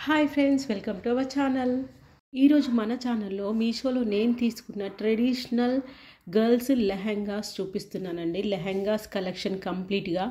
Hi friends, welcome to our channel. ఈరోజు మన ఛానల్లో మీషోలో నేను తీసుకున్న ట్రెడిషనల్ గర్ల్స్ లెహెంగాస్ చూపిస్తున్నానండి. లెహెంగాస్ కలెక్షన్ కంప్లీట్గా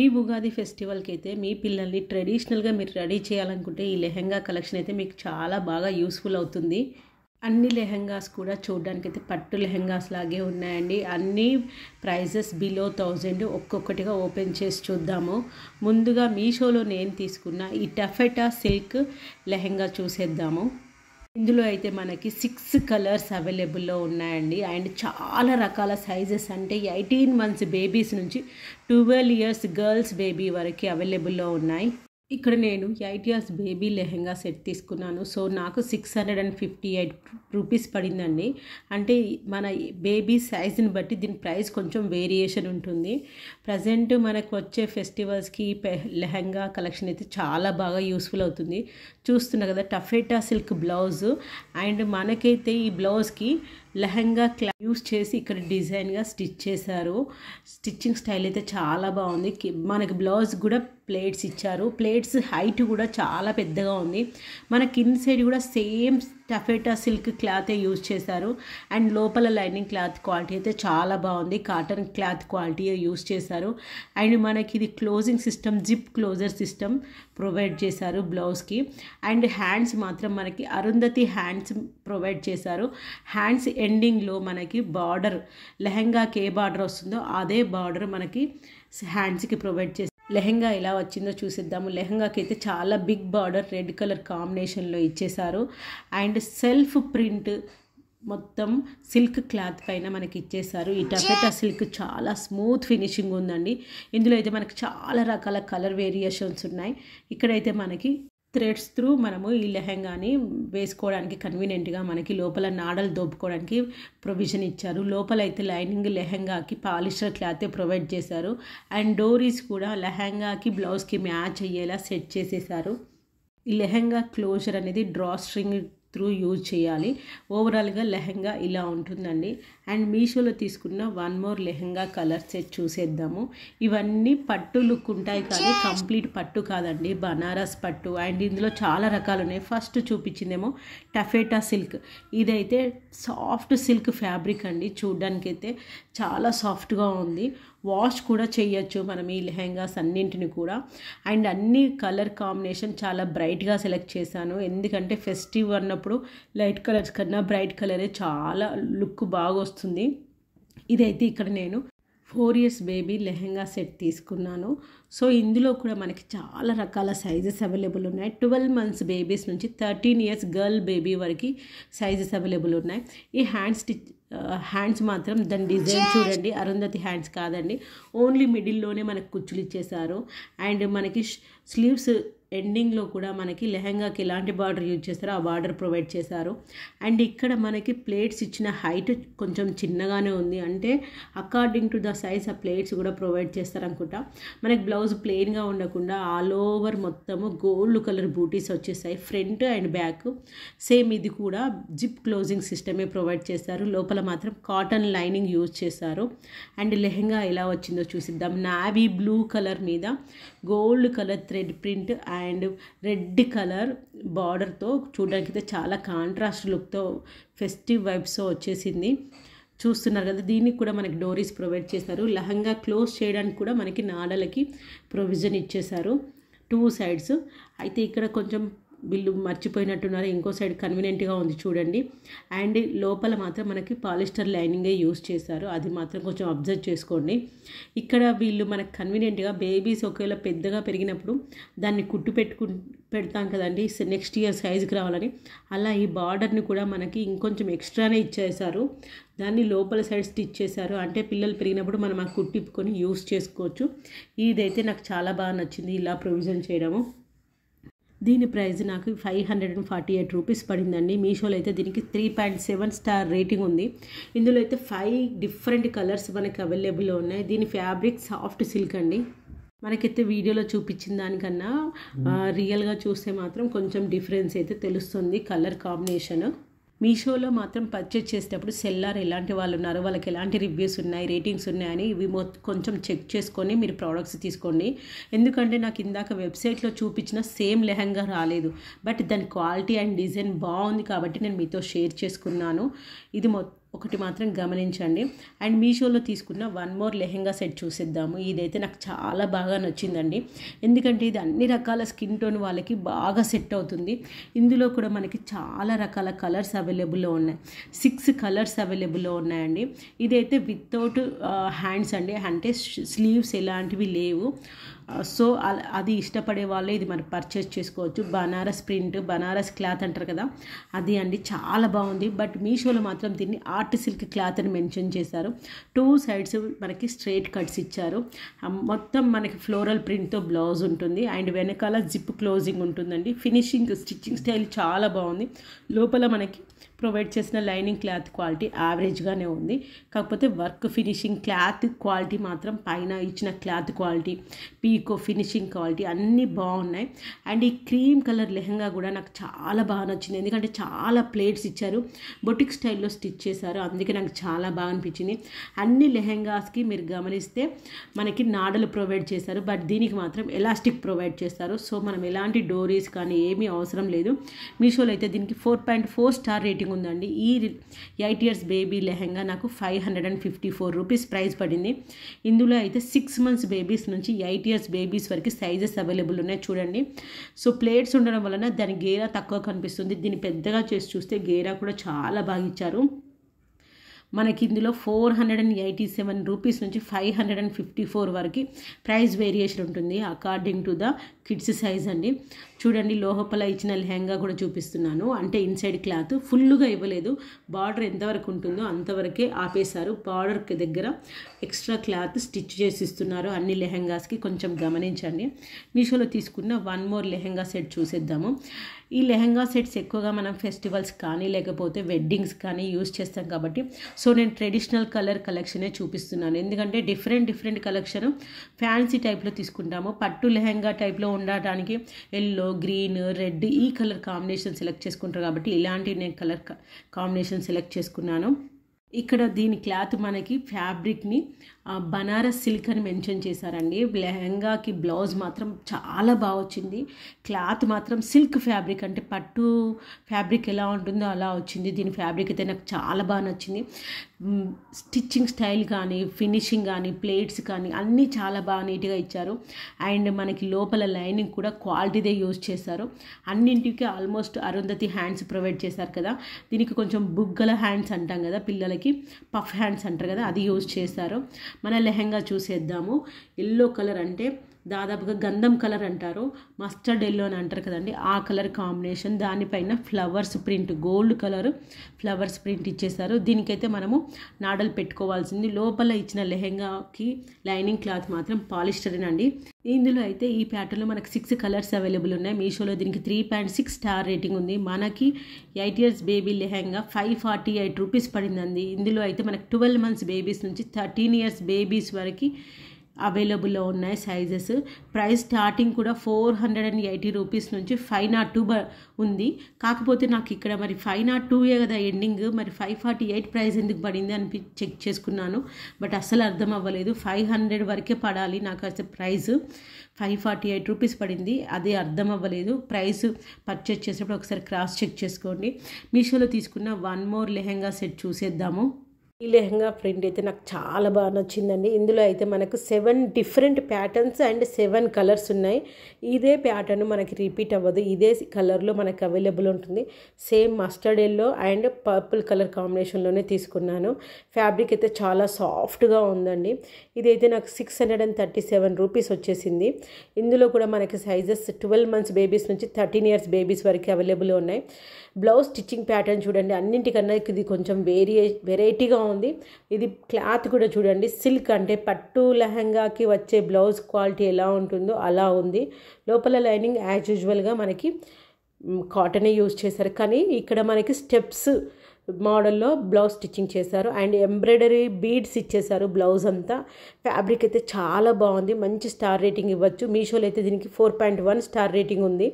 ఈ ఉగాది ఫెస్టివల్కి అయితే మీ పిల్లల్ని ట్రెడిషనల్గా మీరు రెడీ చేయాలనుకుంటే ఈ లెహెంగా కలెక్షన్ అయితే మీకు చాలా బాగా యూస్ఫుల్ అవుతుంది. అన్ని లెహెంగాస్ కూడా చూడడానికి అయితే పట్టు లెహెంగాస్ లాగే ఉన్నాయండి. అన్ని ప్రైజెస్ బిలో 1000. ఒక్కొక్కటిగా ఓపెన్ చేసి చూద్దాము. ముందుగా మీషోలో నేను తీసుకున్న ఈ టఫెటా సిల్క్ లెహెంగా చూసేద్దాము. ఇందులో అయితే మనకి 6 కలర్స్ అవైలబుల్లో ఉన్నాయండి. అండ్ చాలా రకాల సైజెస్, అంటే 18 months బేబీస్ నుంచి 12 years గర్ల్స్ బేబీ వరకు అవైలబుల్లో ఉన్నాయి. ఇక్కడ నేను 8 years బేబీ లెహెంగా సెట్ తీసుకున్నాను. సో నాకు 658 రూపీస్ పడిందండి. అంటే మన బేబీ సైజుని బట్టి దీని ప్రైస్ కొంచెం వేరియేషన్ ఉంటుంది. ప్రజెంట్ మనకు వచ్చే ఫెస్టివల్స్కి లెహెంగా కలెక్షన్ అయితే చాలా బాగా యూస్ఫుల్ అవుతుంది. చూస్తున్నా కదా, టఫెటా సిల్క్ బ్లౌజ్. అండ్ మనకైతే ఈ బ్లౌజ్కి లెహెంగా యూస్ చేసి ఇక్కడ డిజైన్గా స్టిచ్ చేశారు. స్టిచ్చింగ్ స్టైల్ అయితే చాలా బాగుంది. మనకి బ్లౌజ్ కూడా ప్లేట్స్ ఇచ్చారు. ప్లేట్స్ హైట్ కూడా చాలా పెద్దగా ఉంది. మన కింద సైడ్ కూడా సేమ్ టఫెటా సిల్క్ క్లాతే యూజ్ చేశారు. అండ్ లోపల లైనింగ్ క్లాత్ క్వాలిటీ అయితే చాలా బాగుంది. కాటన్ క్లాత్ క్వాలిటీ యూజ్ చేశారు. అండ్ మనకి ఇది closing system, zip closure system provide చేశారు బ్లౌజ్కి. అండ్ హ్యాండ్స్ మాత్రం మనకి అరుంధతి హ్యాండ్స్ ప్రొవైడ్ చేశారు. హ్యాండ్స్ ఎండింగ్లో మనకి బార్డర్, లెహెంగాకి ఏ బార్డర్ వస్తుందో అదే బార్డర్ మనకి హ్యాండ్స్కి ప్రొవైడ్ చేశారు. లెహెంగా ఎలా వచ్చిందో చూసిద్దాము. లెహెంగాకి అయితే చాలా బిగ్ బార్డర్ రెడ్ కలర్ కాంబినేషన్లో ఇచ్చేశారు. అండ్ సెల్ఫ్ ప్రింట్ మొత్తం సిల్క్ క్లాత్ పైన మనకి ఇచ్చేసారు. ఈ టఫెటా సిల్క్ చాలా స్మూత్ ఫినిషింగ్ ఉందండి. ఇందులో అయితే మనకి చాలా రకాల కలర్ వేరియేషన్స్ ఉన్నాయి. ఇక్కడైతే మనకి థ్రెడ్స్ త్రూ మనము ఈ లెహెంగాని వేసుకోవడానికి కన్వీనియంట్గా మనకి లోపల నాడలు దోపుకోవడానికి ప్రొవిజన్ ఇచ్చారు. లోపల అయితే లైనింగ్ లెహెంగాకి పాలిస్టర్ క్లాతే ప్రొవైడ్ చేశారు. అండ్ డోరీస్ కూడా లెహెంగాకి బ్లౌజ్కి మ్యాచ్ అయ్యేలా సెట్ చేసేసారు. ఈ లెహెంగా క్లోజర్ అనేది డ్రా స్ట్రింగ్ త్రూ యూజ్ చేయాలి. ఓవరాల్గా లెహెంగా ఇలా ఉంటుందండి. అండ్ మీషోలో తీసుకున్న one more lehenga colour set చూసేద్దాము. ఇవన్నీ పట్టు లుక్ ఉంటాయి కానీ కంప్లీట్ పట్టు కాదండి, బనారస్ పట్టు. అండ్ ఇందులో చాలా రకాలు ఉన్నాయి. ఫస్ట్ చూపించిందేమో టఫెటా సిల్క్. ఇదైతే సాఫ్ట్ సిల్క్ ఫ్యాబ్రిక్ అండి. చూడ్డానికైతే చాలా సాఫ్ట్గా ఉంది. వాష్ కూడా చేయొచ్చు మనం ఈ లెహెంగాస్ అన్నింటిని కూడా. అండ్ అన్ని కలర్ కాంబినేషన్ చాలా బ్రైట్గా సెలెక్ట్ చేశాను. ఎందుకంటే ఫెస్టివ్ అన్నప్పుడు లైట్ కలర్స్ కన్నా బ్రైట్ కలరే చాలా లుక్ బాగా వస్తుంది. ఇదైతే ఇక్కడ నేను 4 years బేబీ లెహెంగా సెట్ తీసుకున్నాను. సో ఇందులో కూడా మనకి చాలా రకాల సైజెస్ అవైలబుల్ ఉన్నాయి. 12 months బేబీస్ నుంచి 13 years గర్ల్ బేబీ వరకు సైజెస్ అవైలబుల్ ఉన్నాయి. ఈ హ్యాండ్స్ మాత్రం దాని డిజైన్ చూడండి, అరుంధతి హ్యాండ్స్ కాదండి, ఓన్లీ మిడిల్లోనే మనకు కుచ్చులు ఇచ్చేసారు. అండ్ మనకి స్లీవ్స్ ఎండింగ్లో కూడా మనకి లెహెంగాకి ఎలాంటి బార్డర్ యూజ్ చేస్తారో ఆ బార్డర్ ప్రొవైడ్ చేశారు. అండ్ ఇక్కడ మనకి ప్లేట్స్ ఇచ్చిన హైట్ కొంచెం చిన్నగానే ఉంది. అంటే అకార్డింగ్ టు ద సైజ్ ఆ ప్లేట్స్ కూడా ప్రొవైడ్ చేస్తారనుకుంటా. మనకి బ్లౌజ్ ప్లెయిన్గా ఉండకుండా ఆల్ ఓవర్ మొత్తము గోల్డ్ కలర్ బూటీస్ వచ్చేసాయి, ఫ్రంట్ అండ్ బ్యాక్. సేమ్ ఇది కూడా జిప్ క్లోజింగ్ సిస్టమే ప్రొవైడ్ చేశారు. లోపల మాత్రం కాటన్ లైనింగ్ యూజ్ చేశారు. అండ్ లెహెంగా ఎలా వచ్చిందో చూసిద్దాం. నావీ బ్లూ కలర్ మీద gold colour thread print and red colour బార్డర్తో చూడడానికి అయితే చాలా కాంట్రాస్ట్ లుక్తో ఫెస్టివ్ వైబ్స్తో వచ్చేసింది. చూస్తున్నారు కదా, దీనికి కూడా మనకి డోరీస్ ప్రొవైడ్ చేశారు. లెహంగా క్లోజ్ చేయడానికి కూడా మనకి నాడలకి ప్రొవిజన్ ఇచ్చేశారు 2 sides. అయితే ఇక్కడ కొంచెం వీళ్ళు మర్చిపోయినట్టున్నారు, ఇంకో సైడ్ కన్వీనియంట్గా ఉంది చూడండి. అండ్ లోపల మాత్రం మనకి పాలిస్టర్ లైనింగే యూజ్ చేశారు. అది మాత్రం కొంచెం అబ్జర్వ్ చేసుకోండి. ఇక్కడ వీళ్ళు మనకు కన్వీనియంట్గా బేబీస్ ఒకవేళ పెద్దగా పెరిగినప్పుడు దాన్ని కుట్టు పెడతాం కదండి నెక్స్ట్ ఇయర్ సైజుకి రావాలని, అలా ఈ బార్డర్ని కూడా మనకి ఇంకొంచెం ఎక్స్ట్రానే ఇచ్చేసారు. దాన్ని లోపల సైడ్ స్టిచ్ చేశారు. అంటే పిల్లలు పెరిగినప్పుడు మనం ఆ కుట్టిప్పుకొని యూజ్ చేసుకోవచ్చు. ఇదైతే నాకు చాలా బాగా నచ్చింది ఇలా ప్రొవిజన్ చేయడము. దీని ప్రైస్ నాకు 548 రూపీస్ పడిందండి. మీషోలో అయితే దీనికి 3.7 star రేటింగ్ ఉంది. ఇందులో అయితే 5 different కలర్స్ మనకి అవైలబుల్లో ఉన్నాయి. దీని ఫ్యాబ్రిక్ సాఫ్ట్ సిల్క్ అండి. మనకైతే వీడియోలో చూపించిన దానికన్నా రియల్గా చూస్తే మాత్రం కొంచెం డిఫరెన్స్ అయితే తెలుస్తుంది కలర్ కాంబినేషన్. మీషోలో మాత్రం పర్చేజ్ చేసేటప్పుడు సెల్లర్ ఎలాంటి వాళ్ళు ఉన్నారు, వాళ్ళకి ఎలాంటి రివ్యూస్ ఉన్నాయి, రేటింగ్స్ ఉన్నాయని ఇవి కొంచెం చెక్ చేసుకొని మీరు ప్రోడక్ట్స్ తీసుకోండి. ఎందుకంటే నాకు ఇందాక వెబ్సైట్లో చూపించిన సేమ్ లెహంగా రాలేదు, బట్ దాని క్వాలిటీ అండ్ డిజైన్ బాగుంది కాబట్టి నేను మీతో షేర్ చేసుకున్నాను. ఇది ఒకటి మాత్రం గమనించండి. అండ్ మీషోలో తీసుకున్న వన్ మోర్ లెహెంగా సెట్ చూసేద్దాము. ఇదైతే నాకు చాలా బాగా నచ్చిందండి, ఎందుకంటే ఇది అన్ని రకాల స్కిన్ టోన్ వాళ్ళకి బాగా సెట్ అవుతుంది. ఇందులో కూడా మనకి చాలా రకాల కలర్స్ అవైలబుల్లో ఉన్నాయి. 6 కలర్స్ అవైలబుల్లో ఉన్నాయండి. ఇదైతే వితౌట్ హ్యాండ్స్ అండి, అంటే స్లీవ్స్ ఎలాంటివి లేవు. సో అది ఇష్టపడే వాళ్ళు ఇది మనం పర్చేస్ చేసుకోవచ్చు. బనారస్ ప్రింట్, బనారస్ క్లాత్ అంటారు కదా, అది అండి చాలా బాగుంది. బట్ మీషోలో మాత్రం దీన్ని ఆర్ట్ సిల్క్ క్లాత్ అని మెన్షన్ చేశారు. 2 సైడ్స్ మనకి స్ట్రైట్ కట్స్ ఇచ్చారు. మొత్తం మనకి ఫ్లోరల్ ప్రింట్తో బ్లౌజ్ ఉంటుంది అండ్ వెనకాల జిప్ క్లోజింగ్ ఉంటుందండి. ఫినిషింగ్ స్టిచ్చింగ్ స్టైల్ చాలా బాగుంది. లోపల మనకి ప్రొవైడ్ చేసిన లైనింగ్ క్లాత్ క్వాలిటీ యావరేజ్గానే ఉంది. కాకపోతే వర్క్ ఫినిషింగ్ క్లాత్ క్వాలిటీ మాత్రం పైన ఇచ్చిన క్లాత్ క్వాలిటీ, పీకో ఫినిషింగ్ క్వాలిటీ అన్నీ బాగున్నాయి. అండ్ ఈ క్రీమ్ కలర్ లెహంగా కూడా నాకు చాలా బాగా నచ్చింది, ఎందుకంటే చాలా ప్లేట్స్ ఇచ్చారు, బొటిక్ స్టైల్లో స్టిచ్ చేశారు, అందుకే నాకు చాలా బాగా అనిపించింది. అన్ని లెహంగాస్కి మీరు గమనిస్తే మనకి నాడలు ప్రొవైడ్ చేశారు, బట్ దీనికి మాత్రం ఎలాస్టిక్ ప్రొవైడ్ చేస్తారు. సో మనం ఎలాంటి డోరీస్ కానీ ఏమీ అవసరం లేదు. మీషోలో అయితే దీనికి 4.4 స్టార్ రేటింగ్ ఉందండి. ఈ 8 ఇయర్స్ బేబీ లెహంగా నాకు 554 రూపీస్ ప్రైస్ పడింది. ఇందులో అయితే 6 మంత్స్ బేబీస్ నుంచి 8 ఇయర్స్ బేబీస్ వరకు సైజెస్ అవైలబుల్ ఉన్నాయి చూడండి. సో ప్లేట్స్ ఉండడం వలన దాని గేరా తక్కువ కనిపిస్తుంది. దీన్ని పెద్దగా చేసి చూస్తే గేరా కూడా చాలా బాగా ఇచ్చారు. మనకి ఇందులో 487 రూపీస్ నుంచి 554 వరకు ప్రైస్ వేరియేషన్ ఉంటుంది according to the kids size అండి. చూడండి లోపల ఇచ్చిన లెహంగా కూడా చూపిస్తున్నాను, అంటే ఇన్సైడ్ క్లాత్ ఫుల్గా ఇవ్వలేదు, బార్డర్ ఎంతవరకు ఉంటుందో అంతవరకే ఆపేశారు. బార్డర్కి దగ్గర ఎక్స్ట్రా క్లాత్ స్టిచ్ చేసి ఇస్తున్నారు అన్ని లెహంగాస్కి, కొంచెం గమనించండి. మీషోలో తీసుకున్న వన్ మోర్ లెహంగా సెట్ చూసేద్దాము. ఈ లెహంగా సెట్స్ ఎక్కువగా మనం ఫెస్టివల్స్ కానీ లేకపోతే వెడ్డింగ్స్ కానీ యూజ్ చేస్తాం కాబట్టి సో నేను ట్రెడిషనల్ కలర్ కలెక్షనే చూపిస్తున్నాను, ఎందుకంటే డిఫరెంట్ కలెక్షన్ ఫ్యాన్సీ టైప్లో తీసుకుంటాము. పట్టు లెహంగా టైప్లో ఉండటానికి ఎల్లో, గ్రీన్, రెడ్ ఈ కలర్ కాంబినేషన్ సెలెక్ట్ చేసుకుంటారు కాబట్టి ఇలాంటి నేను కలర్ కాంబినేషన్ సెలెక్ట్ చేసుకున్నాను. ఇక్కడ దీని క్లాత్ మనకి ఫ్యాబ్రిక్ని బనారస్ సిల్క్ అని మెన్షన్ చేశారండి. లెహంగాకి బ్లౌజ్ మాత్రం చాలా బాగా వచ్చింది. క్లాత్ మాత్రం సిల్క్ ఫ్యాబ్రిక్, అంటే పట్టు ఫ్యాబ్రిక్ ఎలా ఉంటుందో అలా వచ్చింది. దీని ఫ్యాబ్రిక్ అయితే నాకు చాలా బాగా నచ్చింది. స్టిచ్చింగ్ స్టైల్ కానీ, ఫినిషింగ్ కానీ, ప్లేట్స్ కానీ అన్నీ చాలా బాగా నీట్గా ఇచ్చారు. అండ్ మనకి లోపల లైనింగ్ కూడా క్వాలిటీదే యూజ్ చేశారు. అన్నింటికి ఆల్మోస్ట్ అరుంధతి హ్యాండ్స్ ప్రొవైడ్ చేశారు కదా, దీనికి కొంచెం బుగ్గల హ్యాండ్స్ అంటాం కదా పిల్లలకి, పఫ్ హ్యాండ్స్ అంటారు కదా, అది యూజ్ చేశారు. మన లెహంగా చూసేద్దాము. ఎల్లో కలర్ అంటే దాదాపుగా గంధం కలర్ అంటారు, మస్టర్డ్ ఎల్లో అని అంటారు కదండి, ఆ కలర్ కాంబినేషన్. దానిపైన flowers print, gold colour flowers print ఇచ్చేసారు. దీనికైతే మనము నాడలు పెట్టుకోవాల్సింది. లోపల ఇచ్చిన లెహంగాకి లైనింగ్ క్లాత్ మాత్రం పాలిస్టర్ అండి. ఇందులో అయితే ఈ ప్యాటర్న్లో మనకి 6 కలర్స్ అవైలబుల్ ఉన్నాయి. మీషోలో దీనికి 3.6 స్టార్ రేటింగ్ ఉంది. మనకి 8 ఇయర్స్ బేబీ లెహంగా 548 రూపీస్ పడిందండి. ఇందులో అయితే మనకి 12 మంత్స్ బేబీస్ నుంచి 13 ఇయర్స్ బేబీస్ వరకు అవైలబుల్లో ఉన్నాయి సైజెస్. ప్రైస్ స్టార్టింగ్ కూడా 480 రూపీస్ నుంచి 502 ఉంది. కాకపోతే నాకు ఇక్కడ మరి 502 కదా ఎండింగ్, మరి 548 ప్రైస్ ఎందుకు పడింది అని చెక్ చేసుకున్నాను, బట్ అస్సలు అర్థం అవ్వలేదు. 500 వరకే పడాలి నాకు అసలు ప్రైస్, 548 రూపీస్ పడింది, అది అర్థం అవ్వలేదు. ప్రైస్ పర్చేస్ చేసేటప్పుడు ఒకసారి క్రాస్ చెక్ చేసుకోండి. మీషోలో తీసుకున్న వన్ మోర్ లెహంగా సెట్ చూసేద్దాము. ఈ లెహంగా ప్రింట్ అయితే నాకు చాలా బాగా నచ్చిందండి. ఇందులో అయితే మనకు 7 డిఫరెంట్ ప్యాటర్న్స్ అండ్ 7 కలర్స్ ఉన్నాయి. ఇదే ప్యాటర్న్ మనకి రిపీట్ అవ్వదు, ఇదే కలర్లో మనకు అవైలబుల్ ఉంటుంది. Same mustard yellow and purple colour కాంబినేషన్లోనే తీసుకున్నాను. ఫ్యాబ్రిక్ అయితే చాలా సాఫ్ట్గా ఉందండి. ఇదైతే నాకు 637 రూపీస్ వచ్చేసింది. ఇందులో కూడా మనకి సైజెస్ 12 మంత్స్ బేబీస్ నుంచి 13 ఇయర్స్ బేబీస్ వరకు అవైలబుల్ ఉన్నాయి. బ్లౌజ్ స్టిచ్చింగ్ ప్యాటర్న్ చూడండి, అన్నింటికన్నా ఇది కొంచెం వెరైటీగా ఉంది. ఇది క్లాత్ కూడా చూడండి, సిల్క్, అంటే పట్టు లెహంగాకి వచ్చే బ్లౌజ్ క్వాలిటీ ఎలా ఉంటుందో అలా ఉంది. లోపల లైనింగ్ యాజ్ యూజువల్గా మనకి కాటనే యూజ్ చేశారు, కానీ ఇక్కడ మనకి స్టెప్స్ మోడల్లో బ్లౌజ్ స్టిచ్చింగ్ చేశారు అండ్ ఎంబ్రాయిడరీ బీడ్స్ ఇచ్చేసారు బ్లౌజ్ అంతా. ఫ్యాబ్రిక్ అయితే చాలా బాగుంది, మంచి స్టార్ రేటింగ్ ఇవ్వచ్చు. మీషోలో అయితే దీనికి 4.1 స్టార్ రేటింగ్ ఉంది.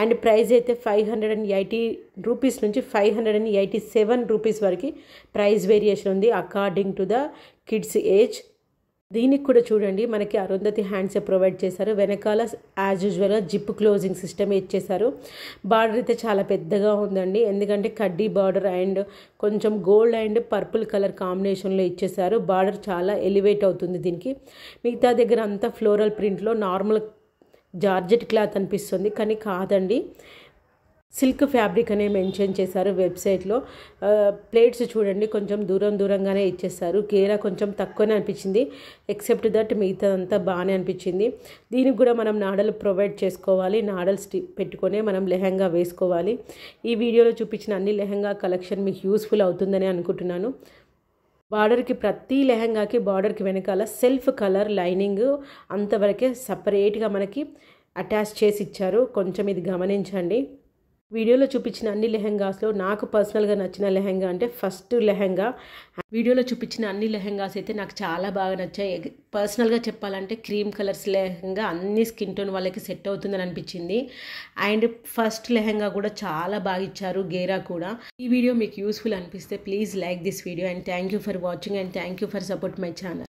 అండ్ ప్రైస్ అయితే 580 రూపీస్ నుంచి 587 రూపీస్ వరకు ప్రైస్ వేరియేషన్ ఉంది according to the kids age. దీనికి కూడా చూడండి మనకి అరుంధతి హ్యాండ్స్ ప్రొవైడ్ చేశారు. వెనకాల యాజ్ యూజువల్గా జిప్ క్లోజింగ్ సిస్టమ్ ఇచ్చేసారు. బార్డర్ అయితే చాలా పెద్దగా ఉందండి, ఎందుకంటే కడ్డీ బార్డర్ అండ్ కొంచెం గోల్డ్ అండ్ పర్పుల్ కలర్ కాంబినేషన్లో ఇచ్చేసారు. బార్డర్ చాలా ఎలివేట్ అవుతుంది దీనికి. మిగతా దగ్గర అంతా ఫ్లోరల్ ప్రింట్లో నార్మల్ జార్జెట్ క్లాత్ అనిపిస్తుంది, కానీ కాదండి, సిల్క్ ఫ్యాబ్రిక్ అనే మెన్షన్ చేశారు వెబ్సైట్లో. ప్లేట్స్ చూడండి కొంచెం దూరంగానే ఇచ్చేస్తారు. గేరా కొంచెం తక్కువనే అనిపించింది, ఎక్సెప్ట్ దట్ మిగతాదంతా బాగానే అనిపించింది. దీనికి కూడా మనం నాడలు ప్రొవైడ్ చేసుకోవాలి, నాడలు పెట్టుకొని మనం లెహంగా వేసుకోవాలి. ఈ వీడియోలో చూపించిన అన్ని లెహంగా కలెక్షన్ మీకు యూస్ఫుల్ అవుతుందని అనుకుంటున్నాను. బార్డర్కి ప్రతి లెహంగాకి బార్డర్కి వెనకాల సెల్ఫ్ కలర్ లైనింగ్ అంతవరకే సపరేట్గా మనకి అటాచ్ చేసి ఇచ్చారు, కొంచెం ఇది గమనించండి. వీడియోలో చూపించిన అన్ని లెహంగాస్లో నాకు పర్సనల్గా నచ్చిన లెహంగా అంటే ఫస్ట్ లెహంగా. వీడియోలో చూపించిన అన్ని లెహంగాస్ అయితే నాకు చాలా బాగా నచ్చాయి. పర్సనల్గా చెప్పాలంటే క్రీమ్ కలర్స్ లెహంగా అన్ని స్కిన్ టోన్ వాళ్ళకి సెట్ అవుతుందని అనిపించింది. అండ్ ఫస్ట్ లెహంగా కూడా చాలా బాగా ఇచ్చారు, గేరా కూడా. ఈ వీడియో మీకు యూస్ఫుల్ అనిపిస్తే please like this video and thank you for watching and thank you for support my channel.